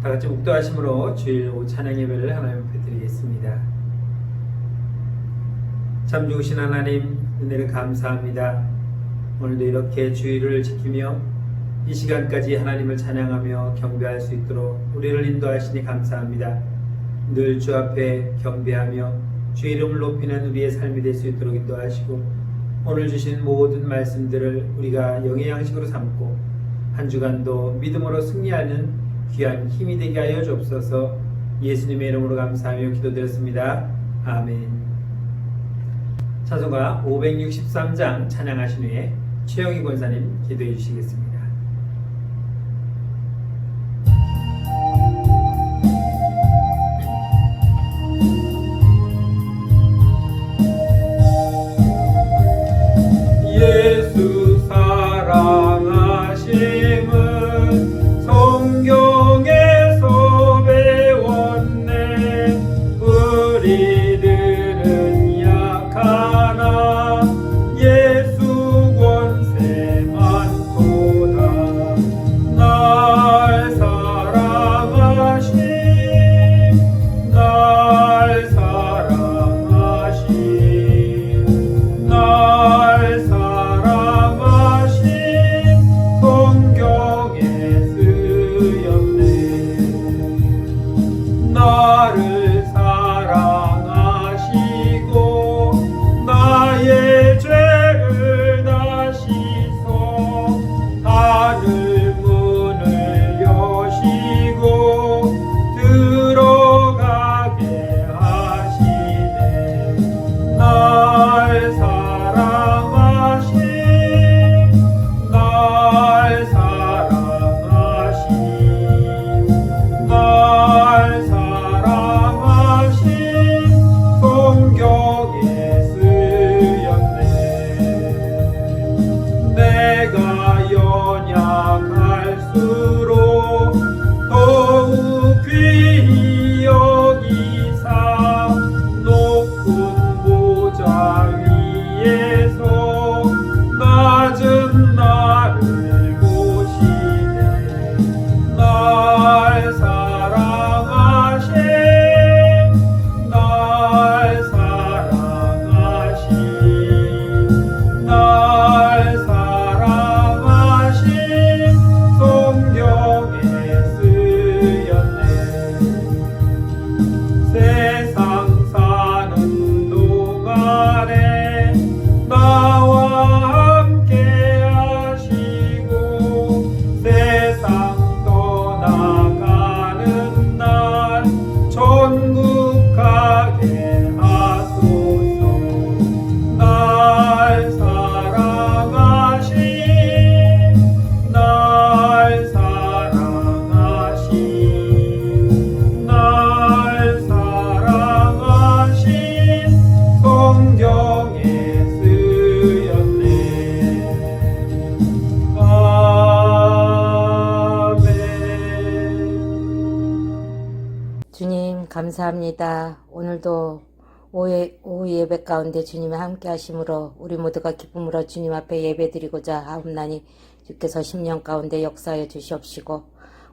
다 같이 묵도하심으로 주일 오후 찬양 예배를 하나님 앞에 드리겠습니다. 참 좋으신 하나님, 은혜를 감사합니다. 오늘도 이렇게 주일을 지키며 이 시간까지 하나님을 찬양하며 경배할 수 있도록 우리를 인도하시니 감사합니다. 늘 주 앞에 경배하며 주의 이름을 높이는 우리의 삶이 될 수 있도록 인도하시고, 오늘 주신 모든 말씀들을 우리가 영의 양식으로 삼고 한 주간도 믿음으로 승리하는 귀한 힘이 되게 하여 주옵소서. 예수님의 이름으로 감사하며 기도드렸습니다. 아멘. 찬송가 563장 찬양하신 후에 최영희 권사님 기도해 주시겠습니다. 예수 사랑하심은 성경에서 배웠네. 우리들은 약하나 예수 권세 많도다. 날 사랑하심, 날 사랑하심, 날 사랑하심 성경에 쓰였네. 나를 사랑하시고 나의 죄를 다시서 하늘 문을 여시고 들어가게 하시네. 날 사랑하심, 날 사랑하심, 날 사랑하심 성경에 쓰였네. 내가 연약할수록 더욱 귀히 여기사 높은 보좌 위에서 낮은 나를 보시네. 날 사랑하심, 날 사랑하심, 날 사랑하심 성경에 쓰였네. 세상 사는 동안에 나와 함께 하시고 세상 떠나가는 날 천국 가게 하소서. 날 사랑하심, 날 사랑하심, 날 사랑하심 성경에 쓰였네. 아멘. 주님 감사합니다. 오늘도 오후 예배 가운데 주님의 함께 하심으로 우리 모두가 기쁨으로 주님 앞에 예배드리고자 하옵나니 주께서 10년 가운데 역사하여 주시옵시고,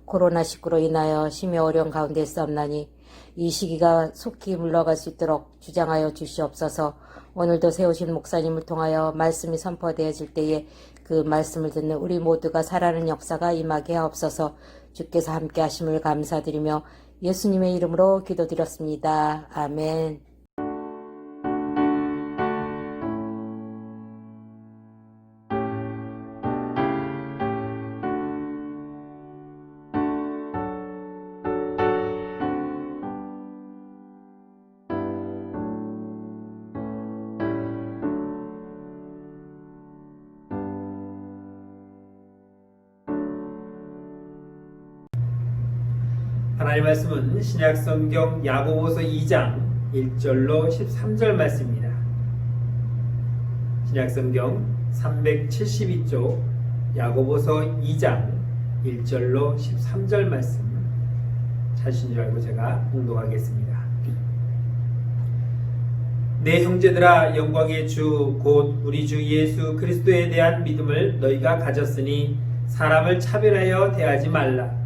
코로나19로 인하여 심히 어려운 가운데 있사옵나니 이 시기가 속히 물러갈 수 있도록 주장하여 주시옵소서. 오늘도 세우신 목사님을 통하여 말씀이 선포되어질 때에 그 말씀을 듣는 우리 모두가 살아나는 역사가 임하게 하옵소서. 주께서 함께 하심을 감사드리며 예수님의 이름으로 기도드렸습니다. 아멘. 하나님의 말씀은 신약성경 야고보서 2장 1절로 13절 말씀입니다. 신약성경 372쪽 야고보서 2장 1절로 13절 말씀 찾으신 줄 알고 제가 봉독하겠습니다. 내 형제들아, 영광의 주 곧 우리 주 예수 그리스도에 대한 믿음을 너희가 가졌으니 사람을 차별하여 대하지 말라.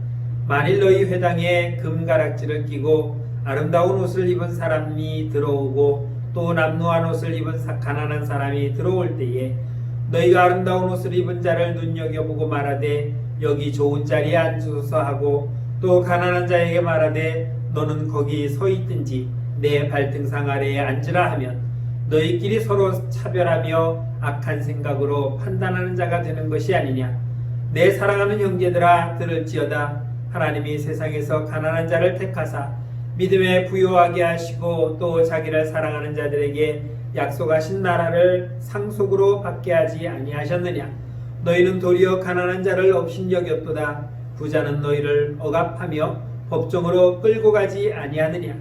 만일 너희 회당에 금가락지를 끼고 아름다운 옷을 입은 사람이 들어오고 또 남루한 옷을 입은 가난한 사람이 들어올 때에 너희가 아름다운 옷을 입은 자를 눈여겨보고 말하되 여기 좋은 자리에 앉으소서 하고 또 가난한 자에게 말하되 너는 거기 서 있든지 내 발등상 아래에 앉으라 하면 너희끼리 서로 차별하며 악한 생각으로 판단하는 자가 되는 것이 아니냐. 내 사랑하는 형제들아 들을지어다. 하나님이 세상에서 가난한 자를 택하사 믿음에 부요하게 하시고 또 자기를 사랑하는 자들에게 약속하신 나라를 상속으로 받게 하지 아니하셨느냐. 너희는 도리어 가난한 자를 업신여겼도다. 부자는 너희를 억압하며 법정으로 끌고 가지 아니하느냐.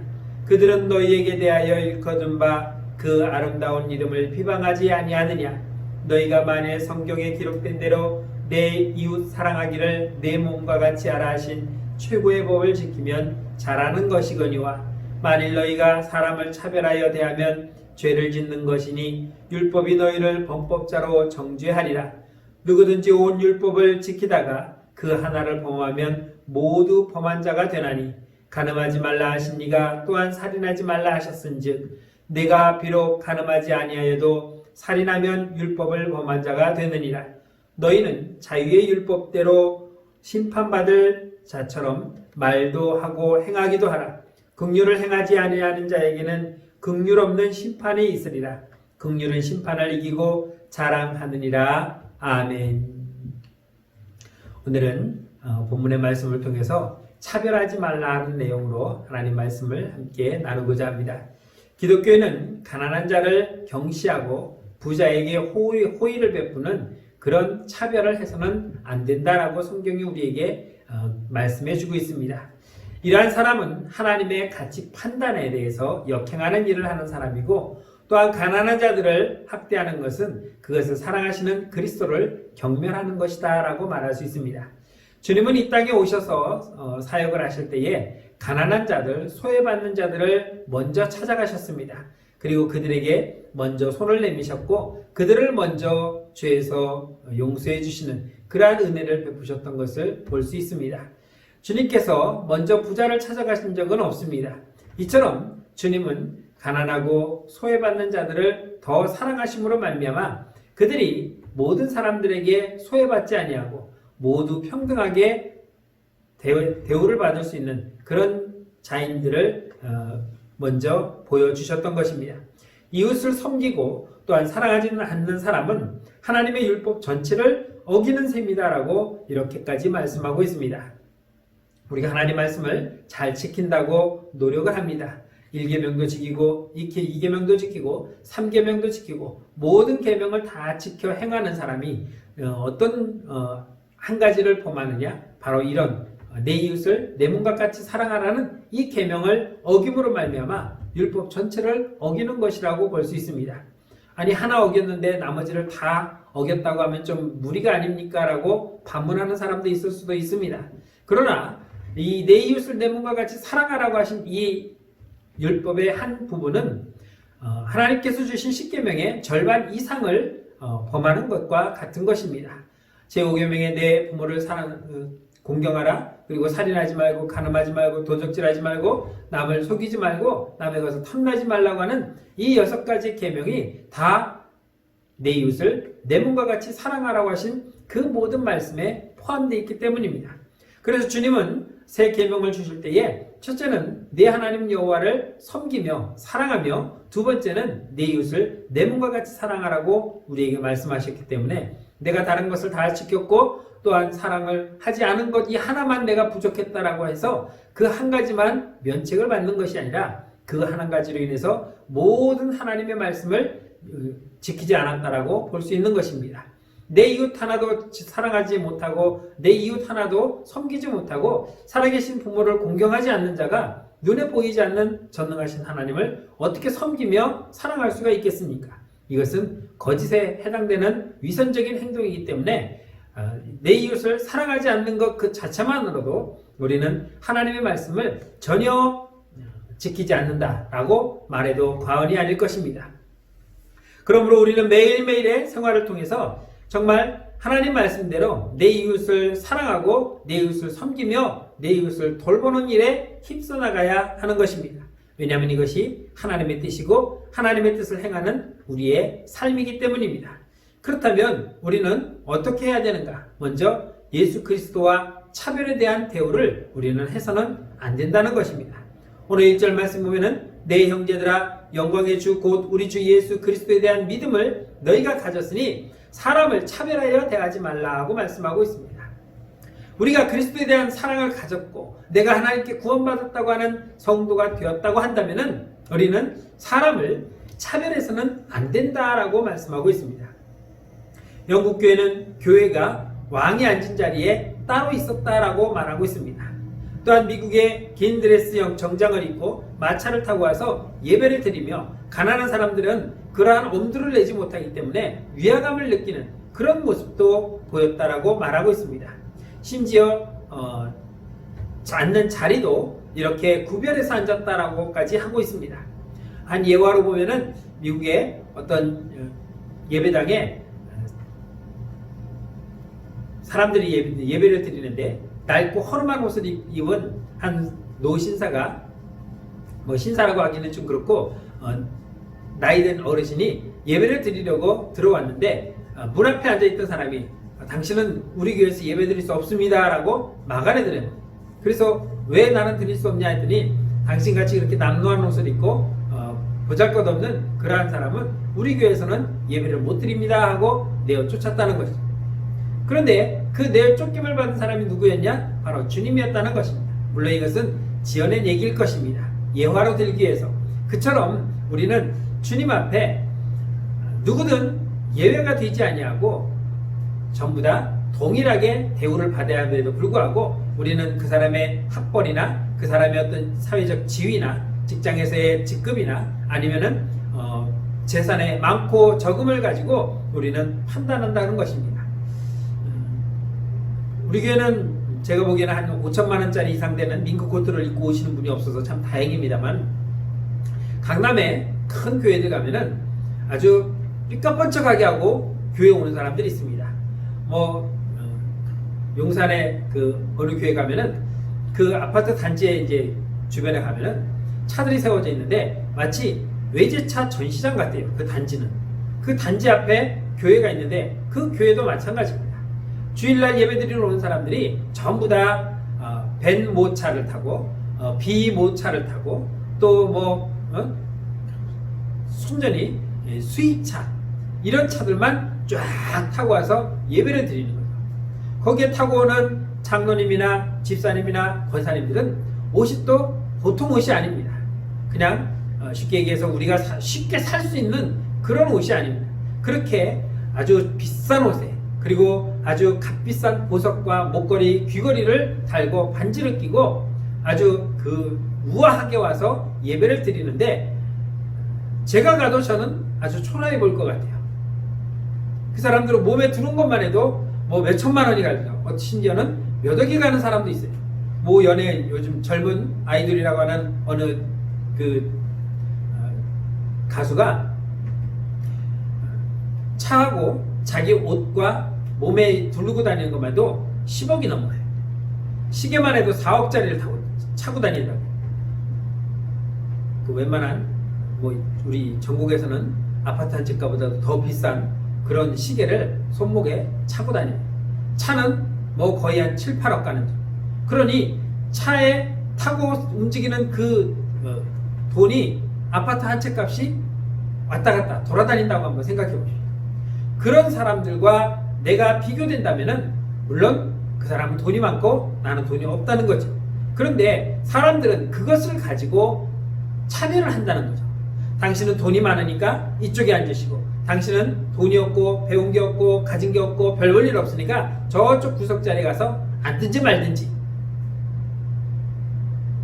그들은 너희에게 대하여 일컫은 바 그 아름다운 이름을 비방하지 아니하느냐. 너희가 만일 성경에 기록된 대로 내 이웃 사랑하기를 내 몸과 같이 하라 하신 최고의 법을 지키면 잘하는 것이거니와 만일 너희가 사람을 차별하여 대하면 죄를 짓는 것이니 율법이 너희를 범법자로 정죄하리라. 누구든지 온 율법을 지키다가 그 하나를 범하면 모두 범한 자가 되나니 간음하지 말라 하신 이가 또한 살인하지 말라 하셨은즉 내가 비록 간음하지 아니하여도 살인하면 율법을 범한 자가 되느니라. 너희는 자유의 율법대로 심판받을 자처럼 말도 하고 행하기도 하라. 긍휼을 행하지 아니하는 자에게는 긍휼 없는 심판이 있으리라. 긍휼은 심판을 이기고 자랑하느니라. 아멘. 오늘은 본문의 말씀을 통해서 차별하지 말라는 내용으로 하나님 말씀을 함께 나누고자 합니다. 기독교에는 가난한 자를 경시하고 부자에게 호의를 베푸는 그런 차별을 해서는 안 된다라고 성경이 우리에게 말씀해 주고 있습니다. 이러한 사람은 하나님의 가치 판단에 대해서 역행하는 일을 하는 사람이고 또한 가난한 자들을 학대하는 것은 그것을 사랑하시는 그리스도를 경멸하는 것이다 라고 말할 수 있습니다. 주님은 이 땅에 오셔서 사역을 하실 때에 가난한 자들, 소외받는 자들을 먼저 찾아가셨습니다. 그리고 그들에게 먼저 손을 내미셨고 그들을 먼저 죄에서 용서해 주시는 그러한 은혜를 베푸셨던 것을 볼 수 있습니다. 주님께서 먼저 부자를 찾아가신 적은 없습니다. 이처럼 주님은 가난하고 소외받는 자들을 더 사랑하심으로 말미암아 그들이 모든 사람들에게 소외받지 아니하고 모두 평등하게 대우를 받을 수 있는 그런 자인들을 먼저 보여주셨던 것입니다. 이웃을 섬기고 또한 사랑하지 않는 사람은 하나님의 율법 전체를 어기는 셈이다라고 이렇게까지 말씀하고 있습니다. 우리가 하나님 말씀을 잘 지킨다고 노력을 합니다. 1계명도 지키고 2계명도 지키고 3계명도 지키고 모든 계명을 다 지켜 행하는 사람이 어떤 한 가지를 범하느냐? 바로 이런 내 이웃을 내 몸과 같이 사랑하라는 이 계명을 어김으로 말미암아 율법 전체를 어기는 것이라고 볼 수 있습니다. 아니 하나 어겼는데 나머지를 다 어겼다고 하면 좀 무리가 아닙니까? 라고 반문하는 사람도 있을 수도 있습니다. 그러나 이 내 이웃을 내 몸과 같이 사랑하라고 하신 이 율법의 한 부분은 하나님께서 주신 십계명의 절반 이상을 범하는 것과 같은 것입니다. 제5계명에 내 부모를 공경하라. 그리고 살인하지 말고 간음하지 말고 도적질하지 말고 남을 속이지 말고 남에 가서 탐나지 말라고 하는 이 6가지 계명이 다 내 이웃을 내 몸과 같이 사랑하라고 하신 그 모든 말씀에 포함되어 있기 때문입니다. 그래서 주님은 새 계명을 주실 때에 첫째는 내 하나님 여호와를 섬기며 사랑하며 두 번째는 내 이웃을 내 몸과 같이 사랑하라고 우리에게 말씀하셨기 때문에 내가 다른 것을 다 지켰고 또한 사랑을 하지 않은 것 이 하나만 내가 부족했다라고 해서 그 한 가지만 면책을 받는 것이 아니라 그 한 가지로 인해서 모든 하나님의 말씀을 지키지 않았다라고 볼 수 있는 것입니다. 내 이웃 하나도 사랑하지 못하고 내 이웃 하나도 섬기지 못하고 살아계신 부모를 공경하지 않는 자가 눈에 보이지 않는 전능하신 하나님을 어떻게 섬기며 사랑할 수가 있겠습니까? 이것은 거짓에 해당되는 위선적인 행동이기 때문에 내 이웃을 사랑하지 않는 것 그 자체만으로도 우리는 하나님의 말씀을 전혀 지키지 않는다라고 말해도 과언이 아닐 것입니다. 그러므로 우리는 매일매일의 생활을 통해서 정말 하나님 말씀대로 내 이웃을 사랑하고 내 이웃을 섬기며 내 이웃을 돌보는 일에 힘써 나가야 하는 것입니다. 왜냐하면 이것이 하나님의 뜻이고 하나님의 뜻을 행하는 우리의 삶이기 때문입니다. 그렇다면 우리는 어떻게 해야 되는가? 먼저 예수 그리스도와 차별에 대한 대우를 우리는 해서는 안 된다는 것입니다. 오늘 1절 말씀 보면은 내 형제들아 영광의 주 곧 우리 주 예수 그리스도에 대한 믿음을 너희가 가졌으니 사람을 차별하여 대하지 말라고 말씀하고 있습니다. 우리가 그리스도에 대한 사랑을 가졌고 내가 하나님께 구원받았다고 하는 성도가 되었다고 한다면은 우리는 사람을 차별해서는 안 된다라고 말씀하고 있습니다. 영국 교회는 교회가 왕이 앉은 자리에 따로 있었다라고 말하고 있습니다. 또한 미국의 긴 드레스형 정장을 입고 마차를 타고 와서 예배를 드리며 가난한 사람들은 그러한 엄두를 내지 못하기 때문에 위화감을 느끼는 그런 모습도 보였다라고 말하고 있습니다. 심지어 앉는 자리도 이렇게 구별해서 앉았다라고까지 하고 있습니다. 한 예화로 보면은 미국의 어떤 예배당에 사람들이 예배를 드리는데 낡고 허름한 옷을 입은 한 노신사가, 신사라고 하기는 좀 그렇고 나이든 어르신이 예배를 드리려고 들어왔는데 문 앞에 앉아있던 사람이 당신은 우리 교회에서 예배 드릴 수 없습니다 라고 막아내 드려요. 그래서 왜 나는 드릴 수 없냐 했더니 당신같이 그렇게 남루한 옷을 입고 보잘것없는 그러한 사람은 우리 교회에서는 예배를 못 드립니다 하고 내어 쫓았다는 것이죠. 그런데 그 내어 쫓김을 받은 사람이 누구였냐? 바로 주님이었다는 것입니다. 물론 이것은 지어낸 얘기일 것입니다. 예화로 들기 위해서. 그처럼 우리는 주님 앞에 누구든 예외가 되지 아니하고 전부 다 동일하게 대우를 받아야 함에도 불구하고 우리는 그 사람의 학벌이나 그 사람의 어떤 사회적 지위나 직장에서의 직급이나 아니면은 재산의 많고 적음을 가지고 우리는 판단한다는 것입니다. 우리 교회는 제가 보기에는 한 5천만 원짜리 이상 되는 밍크 코트를 입고 오시는 분이 없어서 참 다행입니다만 강남에 큰 교회들 가면은 아주 삐까뻔쩍하게 하고 교회 오는 사람들이 있습니다. 용산에 그 어느 교회 가면은 그 아파트 단지에 이제 주변에 가면은 차들이 세워져 있는데 마치 외제차 전시장 같아요. 그 단지는. 그 단지 앞에 교회가 있는데 그 교회도 마찬가지입니다. 주일날 예배드리러 오는 사람들이 전부 다 벤 모차를 타고 비 모차를 타고 또 순전히 수입차 이런 차들만 쫙 타고 와서 예배를 드리는 거예요. 거기에 타고 오는 장로님이나 집사님이나 권사님들은 옷이 또 보통 옷이 아닙니다. 그냥 쉽게 얘기해서 우리가 쉽게 살 수 있는 그런 옷이 아닙니다. 그렇게 아주 비싼 옷에 그리고 아주 값비싼 보석과 목걸이, 귀걸이를 달고 반지를 끼고 아주 그 우아하게 와서 예배를 드리는데 제가 가도 저는 아주 초라해 보일 것 같아요. 그 사람들은 몸에 두는 것만 해도 몇 천만 원이 가죠. 심지어는 몇 억이 가는 사람도 있어요. 연예인, 요즘 젊은 아이돌이라고 하는 어느 가수가 차하고 자기 옷과 몸에 두르고 다니는 것만도 10억이 넘어요. 시계만 해도 4억짜리를 차고 다닌다고. 그 웬만한 우리 전국에서는 아파트 한 집가보다 더 비싼 그런 시계를 손목에 차고 다녀요. 차는 거의 한 7, 8억 가는 중. 그러니 차에 타고 움직이는 그 돈이 아파트 한 채 값이 왔다 갔다 돌아다닌다고 한번 생각해 보십시오. 그런 사람들과 내가 비교된다면은 물론 그 사람은 돈이 많고 나는 돈이 없다는 거죠. 그런데 사람들은 그것을 가지고 차별을 한다는 거죠. 당신은 돈이 많으니까 이쪽에 앉으시고 당신은 돈이 없고 배운 게 없고 가진 게 없고 별 볼 일 없으니까 저쪽 구석자리에 가서 앉든지 말든지.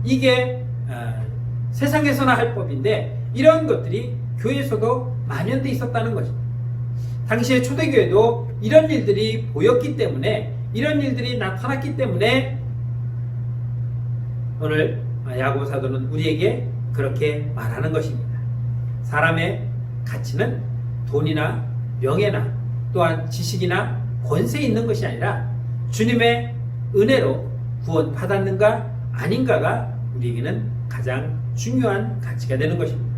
이게 세상에서나 할 법인데 이런 것들이 교회에서도 만연돼 있었다는 것입니다. 당시의 초대교회도 이런 일들이 보였기 때문에 이런 일들이 나타났기 때문에 오늘 야고보 사도는 우리에게 그렇게 말하는 것입니다. 사람의 가치는 돈이나 명예나 또한 지식이나 권세 있는 것이 아니라 주님의 은혜로 구원 받았는가 아닌가가 우리에게는 가장 중요한 가치가 되는 것입니다.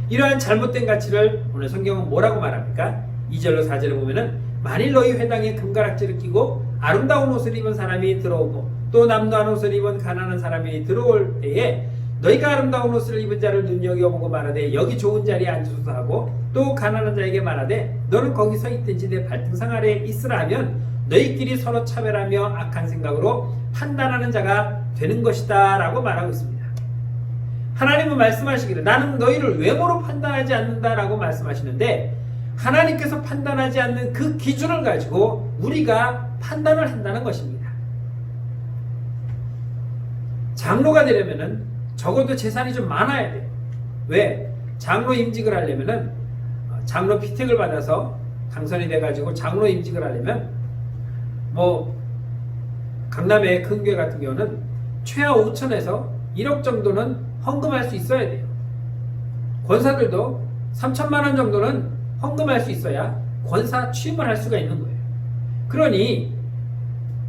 이러한 잘못된 가치를 오늘 성경은 뭐라고 말합니까? 2절로 4절에 보면은 만일 너희 회당에 금가락지를 끼고 아름다운 옷을 입은 사람이 들어오고 또 남노한 옷을 입은 가난한 사람이 들어올 때에 너희가 아름다운 옷을 입은 자를 눈여겨보고 말하되 여기 좋은 자리에 앉으소서 하고 또 가난한 자에게 말하되 너는 거기 서 있든지 내 발등상 아래에 있으라 하면 너희끼리 서로 차별하며 악한 생각으로 판단하는 자가 되는 것이다 라고 말하고 있습니다. 하나님은 말씀하시기를 나는 너희를 외모로 판단하지 않는다 라고 말씀하시는데 하나님께서 판단하지 않는 그 기준을 가지고 우리가 판단을 한다는 것입니다. 장로가 되려면은 적어도 재산이 좀 많아야 돼요. 왜? 장로 임직을 하려면은 장로 피택을 받아서 당선이 돼가지고 장로 임직을 하려면 강남의 큰 교회 같은 경우는 최하 5천에서 1억 정도는 헌금할 수 있어야 돼요. 권사들도 3천만 원 정도는 헌금할 수 있어야 권사 취임을 할 수가 있는 거예요. 그러니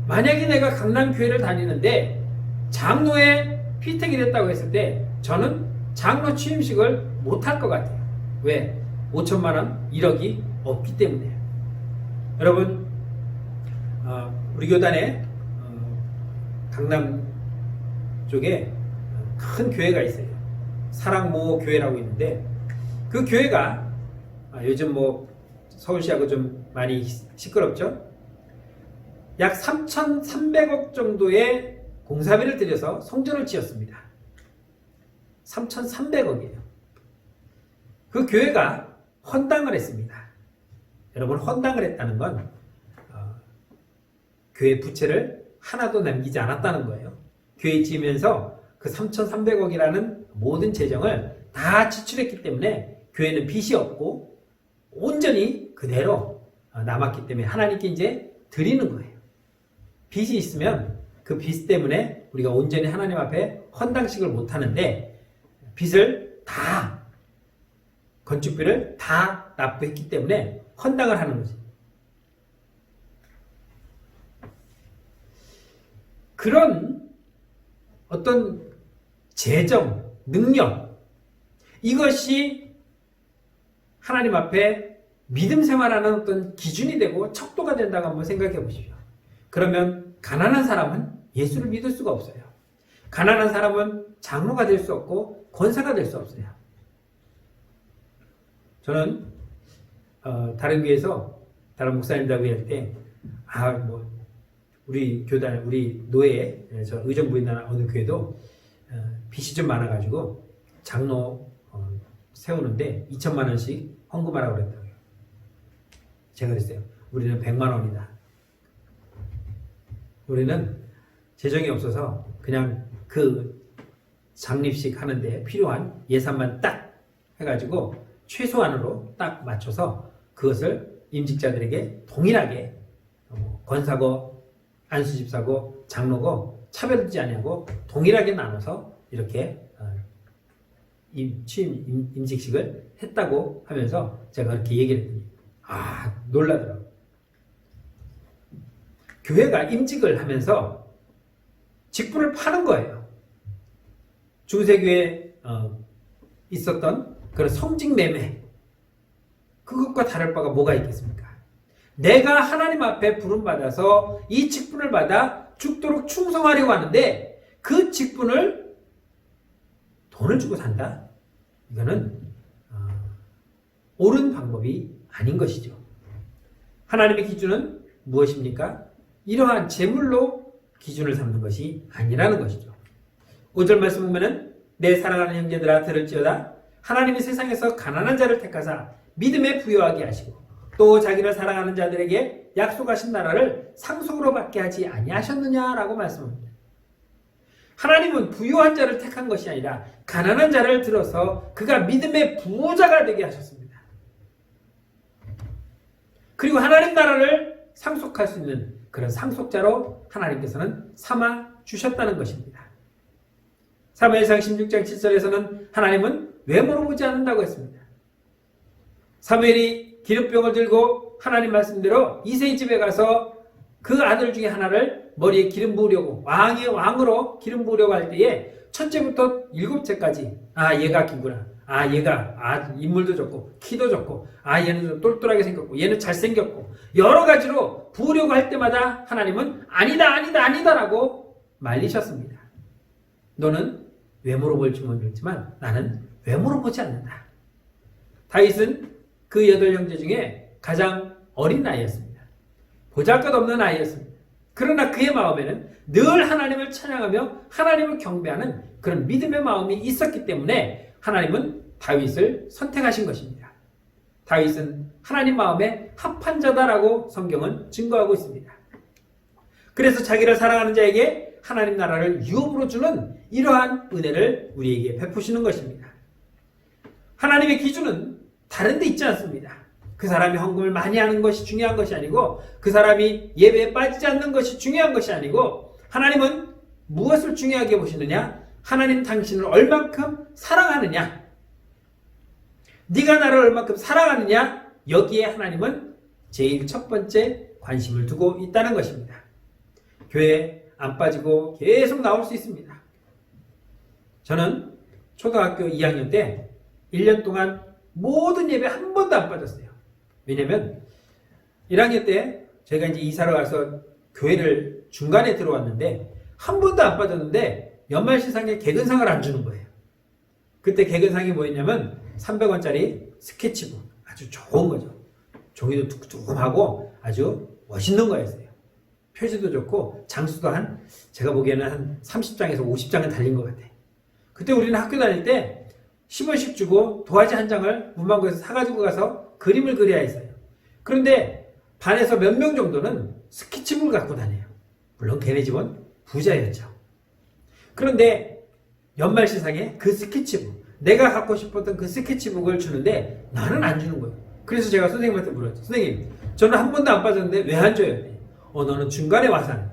만약에 내가 강남교회를 다니는데 장로에 피택이 됐다고 했을 때 저는 장로 취임식을 못할 것 같아요. 왜? 5천만 원, 1억이 없기 때문에. 여러분, 우리 교단에 강남 쪽에 큰 교회가 있어요. 사랑모 교회라고 있는데 그 교회가 요즘 서울시하고 좀 많이 시끄럽죠? 약 3,300억 정도의 공사비를 들여서 성전을 지었습니다. 3,300억이에요. 그 교회가 헌당을 했습니다. 여러분, 헌당을 했다는 건 교회 부채를 하나도 남기지 않았다는 거예요. 교회 지으면서 그 3,300억이라는 모든 재정을 다 지출했기 때문에 교회는 빚이 없고 온전히 그대로 남았기 때문에 하나님께 이제 드리는 거예요. 빚이 있으면 그 빚 때문에 우리가 온전히 하나님 앞에 헌당식을 못 하는데 빚을 다 건축비를 다 납부했기 때문에 헌당을 하는 거지. 그런 어떤 재정, 능력 이것이 하나님 앞에 믿음 생활하는 어떤 기준이 되고 척도가 된다고 한번 생각해 보십시오. 그러면 가난한 사람은 예수를 믿을 수가 없어요. 가난한 사람은 장로가 될 수 없고 권사가 될 수 없어요. 저는 다른 교회에서 다른 목사님들하고 할 때 우리 교단, 우리 노예, 저 의정부에 있는 어느 교회도 빚이 좀 많아가지고 장로 세우는데 2천만 원씩 헌금하라고 그랬다고요. 제가 그랬어요. 우리는 100만 원이다. 우리는 재정이 없어서 그냥 그 장립식 하는데 필요한 예산만 딱 해가지고 최소한으로 딱 맞춰서 그것을 임직자들에게 동일하게 권사고 안수집사고 장로고 차별하지 아니하고 동일하게 나눠서 이렇게 취임 임직식을 했다고 하면서 제가 그렇게 얘기를 했더니 놀라더라고요. 교회가 임직을 하면서 직분을 파는 거예요. 중세교회에 있었던 그런 성직 매매 그것과 다를 바가 뭐가 있겠습니까? 내가 하나님 앞에 부름받아서 이 직분을 받아 죽도록 충성하려고 하는데 그 직분을 돈을 주고 산다? 이거는 옳은 방법이 아닌 것이죠. 하나님의 기준은 무엇입니까? 이러한 재물로 기준을 삼는 것이 아니라는 것이죠. 5절 말씀 보면은 내 사랑하는 형제들아 들을지어다 하나님이 세상에서 가난한 자를 택하사 믿음에 부여하게 하시고 또 자기를 사랑하는 자들에게 약속하신 나라를 상속으로 받게 하지 아니하셨느냐라고 말씀합니다. 하나님은 부유한 자를 택한 것이 아니라 가난한 자를 들어서 그가 믿음의 부자가 되게 하셨습니다. 그리고 하나님 나라를 상속할 수 있는 그런 상속자로 하나님께서는 삼아 주셨다는 것입니다. 사무엘상 16장 7절에서는 하나님은 외모로 보지 않는다고 했습니다. 사무엘이 기름병을 들고 하나님 말씀대로 이새의 집에 가서 그 아들 중에 하나를 머리에 기름 부으려고 왕으로 기름 부으려고 할 때에 첫째부터 일곱째까지 얘가 기구나. 얘가 인물도 좋고 키도 좋고 얘는 좀 똘똘하게 생겼고 얘는 잘생겼고 여러 가지로 부으려고 할 때마다 하나님은 아니다라고 말리셨습니다. 너는 외모로 볼지 모르겠지만 나는 외모로 보지 않는다. 다윗은 그 8형제 중에 가장 어린 아이였습니다. 보잘것없는 아이였습니다. 그러나 그의 마음에는 늘 하나님을 찬양하며 하나님을 경배하는 그런 믿음의 마음이 있었기 때문에 하나님은 다윗을 선택하신 것입니다. 다윗은 하나님 마음에 합한 자다라고 성경은 증거하고 있습니다. 그래서 자기를 사랑하는 자에게 하나님 나라를 유업으로 주는 이러한 은혜를 우리에게 베푸시는 것입니다. 하나님의 기준은 다른 데 있지 않습니다. 그 사람이 헌금을 많이 하는 것이 중요한 것이 아니고 그 사람이 예배에 빠지지 않는 것이 중요한 것이 아니고 하나님은 무엇을 중요하게 보시느냐? 하나님 당신을 얼만큼 사랑하느냐? 네가 나를 얼만큼 사랑하느냐? 여기에 하나님은 제일 첫 번째 관심을 두고 있다는 것입니다. 교회에 안 빠지고 계속 나올 수 있습니다. 저는 초등학교 2학년 때 1년 동안 모든 예배 한 번도 안 빠졌어요. 왜냐면 1학년 때 제가 이제 이사를 와서 교회를 중간에 들어왔는데 한 번도 안 빠졌는데 연말시상에 개근상을 안 주는 거예요. 그때 개근상이 뭐였냐면 300원짜리 스케치북, 아주 좋은 거죠. 종이도 툭툭하고 아주 멋있는 거였어요. 표지도 좋고 장수도 제가 보기에는 한 30장에서 50장은 달린 것 같아요. 그때 우리는 학교 다닐 때 10원씩 주고 도화지 한 장을 문방구에서 사가지고 가서 그림을 그려야 했어요. 그런데 반에서 몇 명 정도는 스케치북을 갖고 다녀요. 물론 걔네 집은 부자였죠. 그런데 연말시상에 그 스케치북, 내가 갖고 싶었던 그 스케치북을 주는데 나는 안 주는 거예요. 그래서 제가 선생님한테 물었죠. 선생님, 저는 한 번도 안 빠졌는데 왜 안 줘요? 너는 중간에 왔어도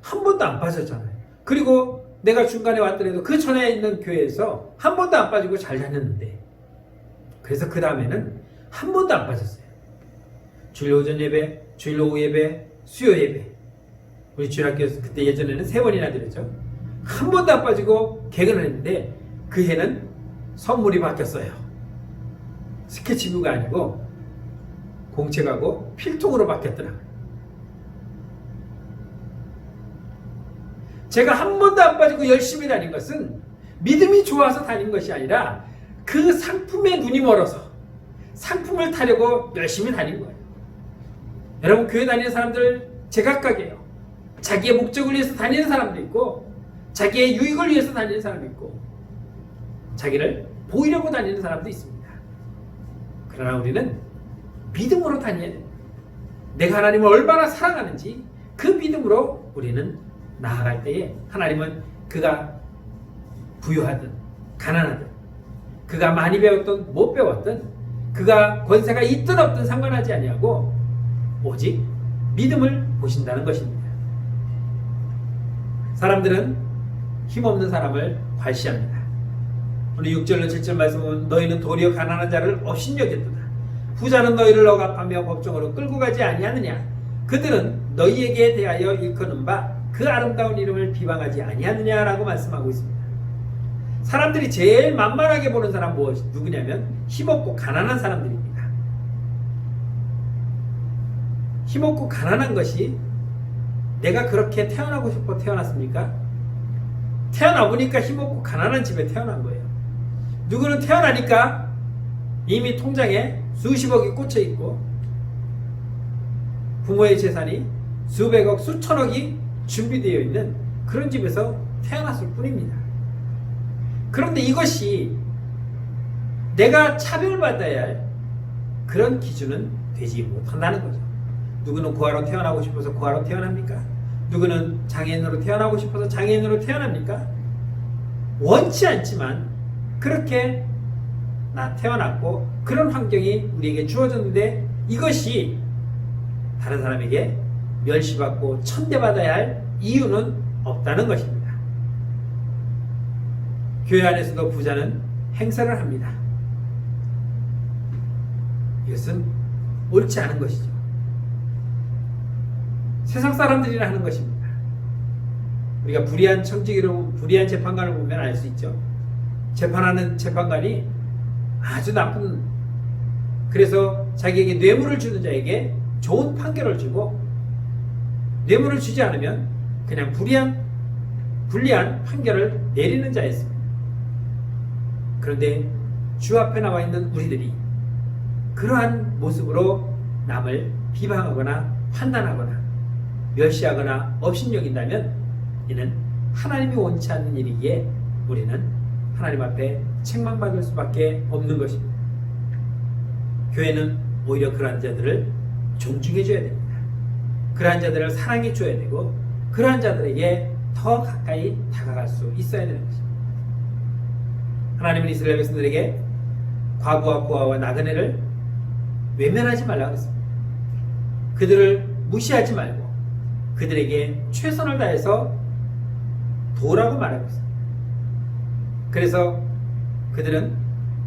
한 번도 안 빠졌잖아요. 그리고 내가 중간에 왔더라도 그 전에 있는 교회에서 한 번도 안 빠지고 잘 다녔는데, 그래서 그 다음에는 한 번도 안 빠졌어요. 주일 오전 예배, 주일 오후 예배, 수요 예배. 우리 주일학교에서 그때 예전에는 3번이나 드렸죠. 한 번도 안 빠지고 개근을 했는데 그 해는 선물이 바뀌었어요. 스케치북이 아니고 공책하고 필통으로 바뀌었더라고요. 제가 한 번도 안 빠지고 열심히 다닌 것은 믿음이 좋아서 다닌 것이 아니라 그 상품에 눈이 멀어서 상품을 타려고 열심히 다닌 거예요. 여러분, 교회 다니는 사람들 제각각이에요. 자기의 목적을 위해서 다니는 사람도 있고 자기의 유익을 위해서 다니는 사람도 있고 자기를 보이려고 다니는 사람도 있습니다. 그러나 우리는 믿음으로 다녀야 됩니다. 내가 하나님을 얼마나 사랑하는지 그 믿음으로 우리는 나아갈 때에 하나님은 그가 부유하든 가난하든 그가 많이 배웠든 못 배웠든 그가 권세가 있든 없든 상관하지 아니하고 오직 믿음을 보신다는 것입니다. 사람들은 힘없는 사람을 괄시합니다. 오늘 6절로 7절 말씀은 너희는 도리어 가난한 자를 업신여겼도다. 부자는 너희를 억압하며 법정으로 끌고 가지 아니하느냐. 그들은 너희에게 대하여 일컫는 바 그 아름다운 이름을 비방하지 아니하느냐라고 말씀하고 있습니다. 사람들이 제일 만만하게 보는 사람 누구냐면 힘없고 가난한 사람들입니다. 힘없고 가난한 것이 내가 그렇게 태어나고 싶어 태어났습니까? 태어나 보니까 힘없고 가난한 집에 태어난 거예요. 누구는 태어나니까 이미 통장에 수십억이 꽂혀 있고 부모의 재산이 수백억, 수천억이 준비되어 있는 그런 집에서 태어났을 뿐입니다. 그런데 이것이 내가 차별받아야 할 그런 기준은 되지 못한다는 거죠. 누구는 고아로 태어나고 싶어서 고아로 태어납니까? 누구는 장애인으로 태어나고 싶어서 장애인으로 태어납니까? 원치 않지만 그렇게 태어났고 그런 환경이 우리에게 주어졌는데 이것이 다른 사람에게 멸시받고 천대받아야 할 이유는 없다는 것입니다. 교회 안에서도 부자는 행사를 합니다. 이것은 옳지 않은 것이죠. 세상 사람들이나 하는 것입니다. 우리가 불의한 청지기로 불의한 재판관을 보면 알 수 있죠. 재판하는 재판관이 아주 나쁜, 그래서 자기에게 뇌물을 주는 자에게 좋은 판결을 주고, 뇌물을 주지 않으면 그냥 불리한 판결을 내리는 자였습니다. 그런데 주 앞에 나와 있는 우리들이 그러한 모습으로 남을 비방하거나 판단하거나 멸시하거나 업신여긴다면 이는 하나님이 원치 않는 일이기에 우리는 하나님 앞에 책망받을 수밖에 없는 것입니다. 교회는 오히려 그러한 자들을 존중해 줘야 됩니다. 그러한 자들을 사랑해 줘야 되고, 그러한 자들에게 더 가까이 다가갈 수 있어야 되는 것입니다. 하나님은 이스라엘 백성들에게 과부와 고아와 나그네를 외면하지 말라고 했습니다. 그들을 무시하지 말고 그들에게 최선을 다해서 도라고 말하고 있습니다. 그래서 그들은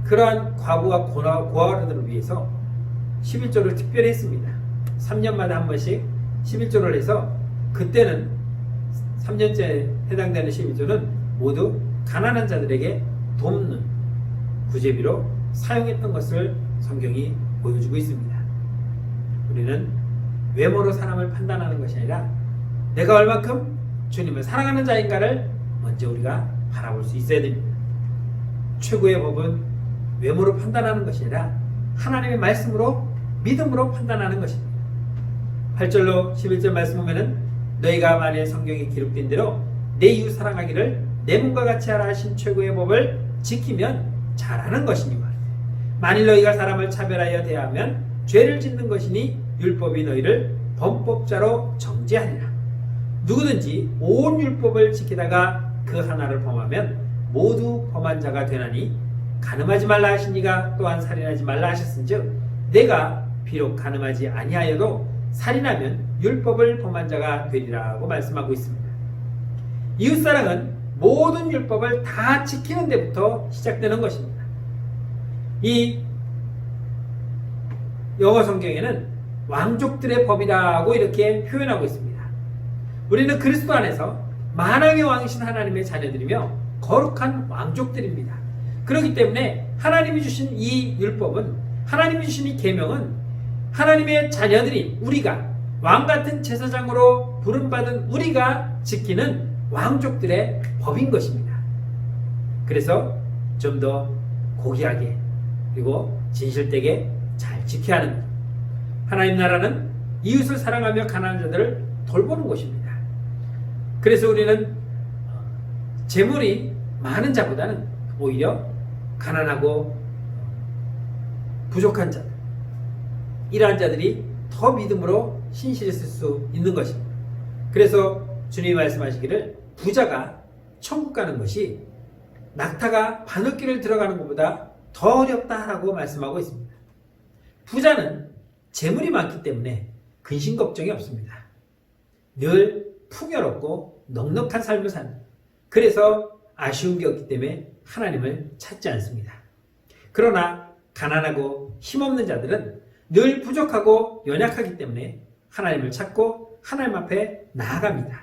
그러한 과부와 고아들을 위해서 11조를 특별히 했습니다. 3년마다 한 번씩 11조를 해서, 그때는 3년째 해당되는 11조는 모두 가난한 자들에게 돕는 구제비로 사용했던 것을 성경이 보여주고 있습니다. 우리는 외모로 사람을 판단하는 것이 아니라 내가 얼만큼 주님을 사랑하는 자인가를 먼저 우리가 바라볼 수 있어야 됩니다. 최고의 법은 외모로 판단하는 것이 아니라 하나님의 말씀으로, 믿음으로 판단하는 것입니다. 8절로 11절 말씀 보면은 너희가 만일 성경에 기록된 대로 내 이웃 사랑하기를 내 몸과 같이 하라 하신 최고의 법을 지키면 잘하는 것이니와, 만일 너희가 사람을 차별하여 대하면 죄를 짓는 것이니 율법이 너희를 범법자로 정죄하리라. 누구든지 온 율법을 지키다가 그 하나를 범하면 모두 범한 자가 되나니, 간음하지 말라 하신 이가 또한 살인하지 말라 하셨은즉 내가 비록 간음하지 아니하여도 살인하면 율법을 범한 자가 되리라고 말씀하고 있습니다. 이웃사랑은 모든 율법을 다 지키는 데부터 시작되는 것입니다. 이 영어 성경에는 왕족들의 법이라고 이렇게 표현하고 있습니다. 우리는 그리스도 안에서 만왕의 왕이신 하나님의 자녀들이며 거룩한 왕족들입니다. 그렇기 때문에 하나님이 주신 이 율법은, 하나님이 주신 이 계명은 하나님의 자녀들인 우리가, 왕같은 제사장으로 부름받은 우리가 지키는 왕족들의 법인 것입니다. 그래서 좀 더 고귀하게 그리고 진실되게 잘 지켜야 하는 것. 하나님 나라는 이웃을 사랑하며 가난한 자들을 돌보는 곳입니다. 그래서 우리는 재물이 많은 자보다는 오히려 가난하고 부족한 자들, 이러한 자들이 더 믿음으로 신실했을 수 있는 것입니다. 그래서 주님이 말씀하시기를 부자가 천국 가는 것이 낙타가 바늘길을 들어가는 것보다 더 어렵다라고 말씀하고 있습니다. 부자는 재물이 많기 때문에 근심 걱정이 없습니다. 늘 풍요롭고 넉넉한 삶을 사는, 그래서 아쉬운 게 없기 때문에 하나님을 찾지 않습니다. 그러나 가난하고 힘없는 자들은 늘 부족하고 연약하기 때문에 하나님을 찾고 하나님 앞에 나아갑니다.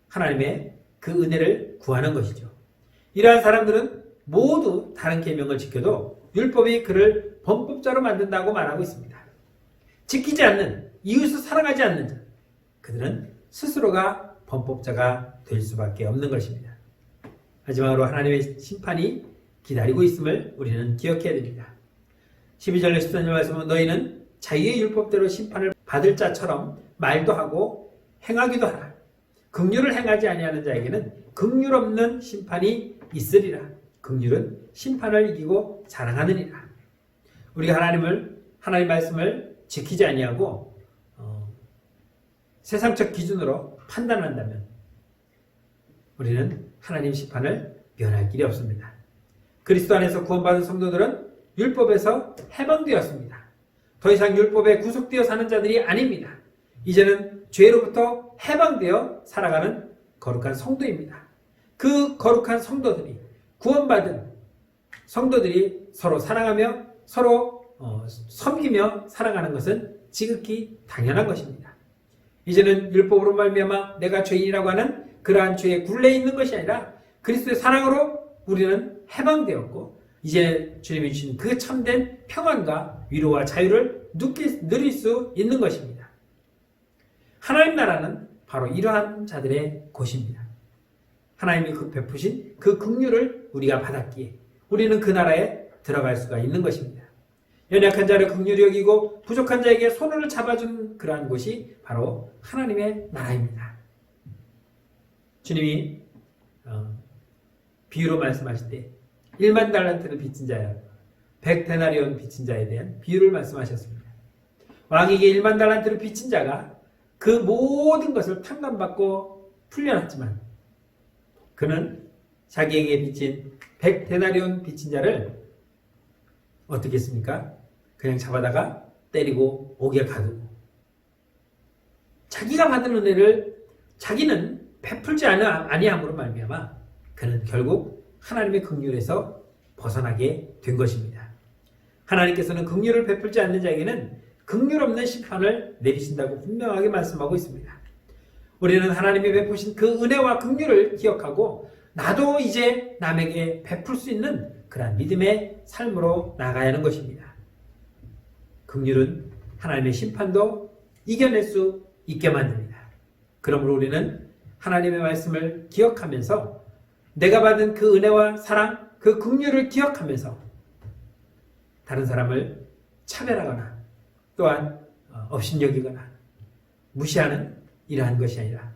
하나님의 그 은혜를 구하는 것이죠. 이러한 사람들은 모두 다른 계명을 지켜도 율법이 그를 범법자로 만든다고 말하고 있습니다. 지키지 않는, 이웃을 사랑하지 않는 자, 그들은 스스로가 범법자가 될 수밖에 없는 것입니다. 마지막으로 하나님의 심판이 기다리고 있음을 우리는 기억해야 됩니다. 12절 13절 말씀은 너희는 자유의 율법대로 심판을 받을 자처럼 말도 하고 행하기도 하라. 긍휼을 행하지 아니하는 자에게는 긍휼 없는 심판이 있으리라. 긍휼은 심판을 이기고 자랑하느니라. 우리가 하나님 말씀을 지키지 아니하고 세상적 기준으로 판단한다면 우리는 하나님 심판을 면할 길이 없습니다. 그리스도 안에서 구원받은 성도들은 율법에서 해방되었습니다. 더 이상 율법에 구속되어 사는 자들이 아닙니다. 이제는 죄로부터 해방되어 살아가는 거룩한 성도입니다. 그 거룩한 성도들이, 구원받은 성도들이 서로 사랑하며 서로 섬기며 살아가는 것은 지극히 당연한 것입니다. 이제는 율법으로 말미암아 내가 죄인이라고 하는 그러한 죄에 굴레 있는 것이 아니라 그리스도의 사랑으로 우리는 해방되었고 이제 주님이 주신 그 참된 평안과 위로와 자유를 누릴 수 있는 것입니다. 하나님 나라는 바로 이러한 자들의 곳입니다. 하나님이 그 베푸신 그 긍휼을 우리가 받았기에 우리는 그 나라에 들어갈 수가 있는 것입니다. 연약한 자를 긍휼히 여기고 부족한 자에게 손을 잡아준 그러한 곳이 바로 하나님의 나라입니다. 주님이 비유로 말씀하실 때 1만 달란트를 빚진 자야 100데나리온 빚진 자에 대한 비유를 말씀하셨습니다. 왕에게 1만 달란트를 빚진 자가 그 모든 것을 탕감받고 풀려났지만 그는 자기에게 빚진 100데나리온 빚진 자를 어떻게 했습니까? 그냥 잡아다가 때리고 옥에 가두고 자기가 받은 은혜를 자기는 베풀지 아니함으로 말미암아 그는 결국 하나님의 긍휼에서 벗어나게 된 것입니다. 하나님께서는 긍휼을 베풀지 않는 자에게는 긍휼 없는 심판을 내리신다고 분명하게 말씀하고 있습니다. 우리는 하나님이 베푸신 그 은혜와 긍휼을 기억하고 나도 이제 남에게 베풀 수 있는 그러한 믿음의 삶으로 나가야 하는 것입니다. 긍휼은 하나님의 심판도 이겨낼 수 있게 만듭니다. 그러므로 우리는 하나님의 말씀을 기억하면서 내가 받은 그 은혜와 사랑, 그 긍휼을 기억하면서 다른 사람을 차별하거나 또한 업신여기거나 무시하는 이러한 것이 아니라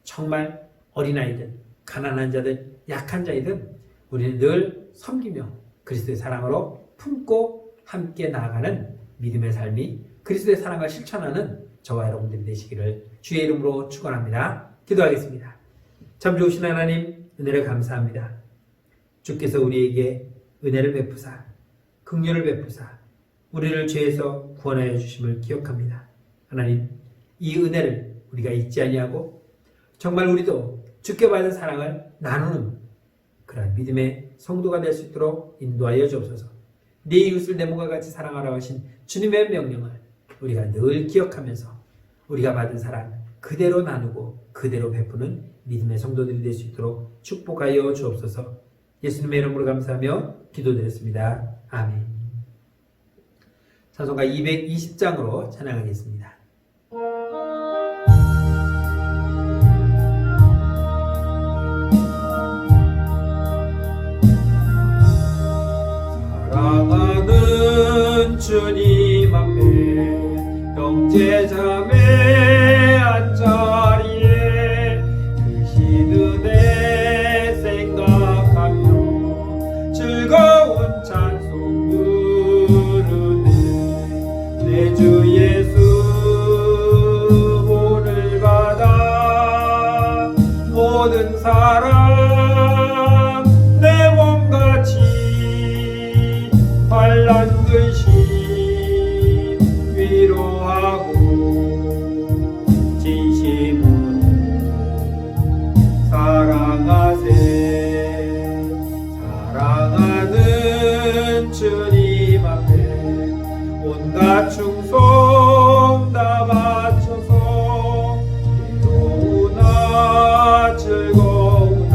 정말 어린아이들, 가난한 자들, 약한 자이든 우리는 늘 섬기며 그리스도의 사랑으로 품고 함께 나아가는 믿음의 삶이 그리스도의 사랑을 실천하는 저와 여러분들이 되시기를 주의 이름으로 축원합니다. 기도하겠습니다. 참 좋으신 하나님, 은혜를 감사합니다. 주께서 우리에게 은혜를 베푸사 긍휼을 베푸사 우리를 죄에서 구원하여 주심을 기억합니다. 하나님, 이 은혜를 우리가 잊지 아니하고 정말 우리도 주께 받은 사랑을 나누는 그런 믿음의 성도가 될 수 있도록 인도하여 주옵소서. 네 이웃을 내 몸과 같이 사랑하라고 하신 주님의 명령을 우리가 늘 기억하면서 우리가 받은 사랑 그대로 나누고 그대로 베푸는 믿음의 성도들이 될 수 있도록 축복하여 주옵소서. 예수님의 이름으로 감사하며 기도드렸습니다. 아멘. 찬송가 220장으로 찬양하겠습니다. 사랑하는 주님 앞에 형제자매 한자리에 크신 은혜 생각하며 즐거운 찬송 부르네. 내 주 예수 오늘 받아 모든 사랑 내 몸같이 환난 근심 위로하고 진심으로 사랑하세. 사랑하는 주님 앞에 온갖 충성 다 바쳐서 괴로우나 즐거우나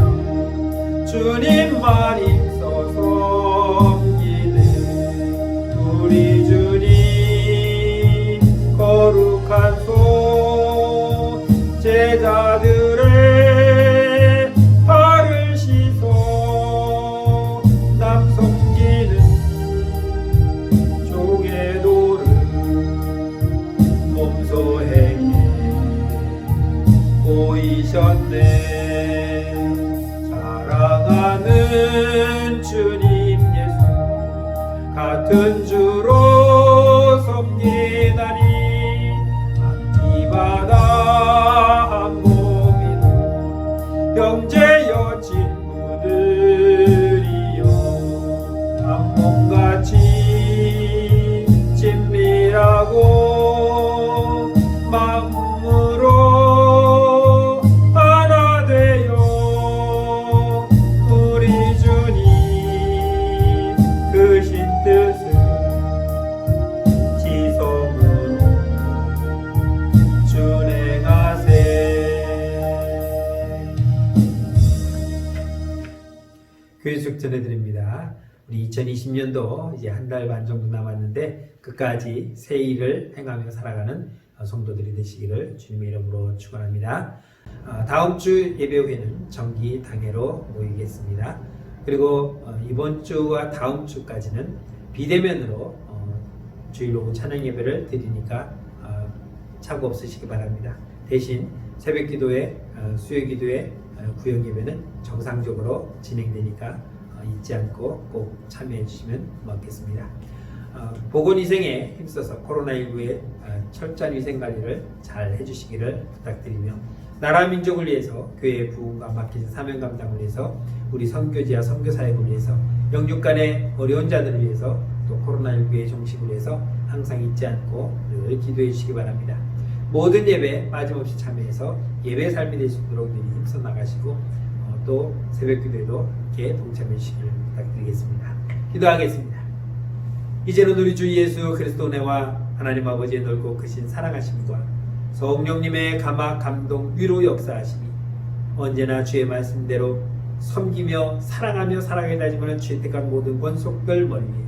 주님만 힘써 섬기네. 우리 주님 거룩한 손 제자들의 발을 씻어 남 섬기는 종의 도를 몸소 행해 보이셨네. 사랑하는 주님 예수 같은 주로 섬기다니 한기바다 한 몸이나 형제여 친구들이여 한 몸같이 친밀하고 마음으로 하나 되어 우리 주님 크신 뜻을 교회 속 전해드립니다. 우리 2020년도 이제 한 달 반 정도 남았는데 끝까지 새 일을 행하며 살아가는 성도들이 되시기를 주님의 이름으로 축원합니다. 다음 주 예배후에는 정기 당회로 모이겠습니다. 그리고 이번 주와 다음 주까지는 비대면으로 주일 오후 찬양 예배를 드리니까 착오 없으시기 바랍니다. 대신 새벽 기도회, 수요 기도회, 구역 예배는 정상적으로 진행되니까 잊지 않고 꼭 참여해 주시면 고맙겠습니다. 보건위생에 힘써서 코로나19의 철저한 위생관리를 잘 해주시기를 부탁드리며 나라 민족을 위해서 교회의 부흥과 맡기신 사명 감당을 위해서 우리 선교지와 선교사역을 위해서 영육 간의 어려운 자들을 위해서 또 코로나19의 종식을 위해서 항상 잊지 않고 늘 기도해 주시기 바랍니다. 모든 예배 빠짐없이 참여해서 예배 삶이 될 수 있도록 늘 힘써 나가시고 또 새벽 기도에도 함께 동참해 주시길 부탁드리겠습니다. 기도하겠습니다. 이제는 우리 주 예수 그리스도 은혜와 하나님 아버지의 넓고 크신 사랑하심과 성령님의 감화 감동 위로 역사하심이 언제나 주의 말씀대로 섬기며 사랑하며 살아가게 다짐하는 주의 택한 모든 권속들 머리 위에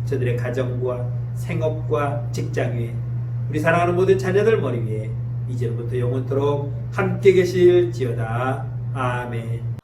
저들의 가정과 생업과 직장 위에 우리 사랑하는 모든 자녀들 머리 위에 이제부터 영원토록 함께 계실지어다. 아멘.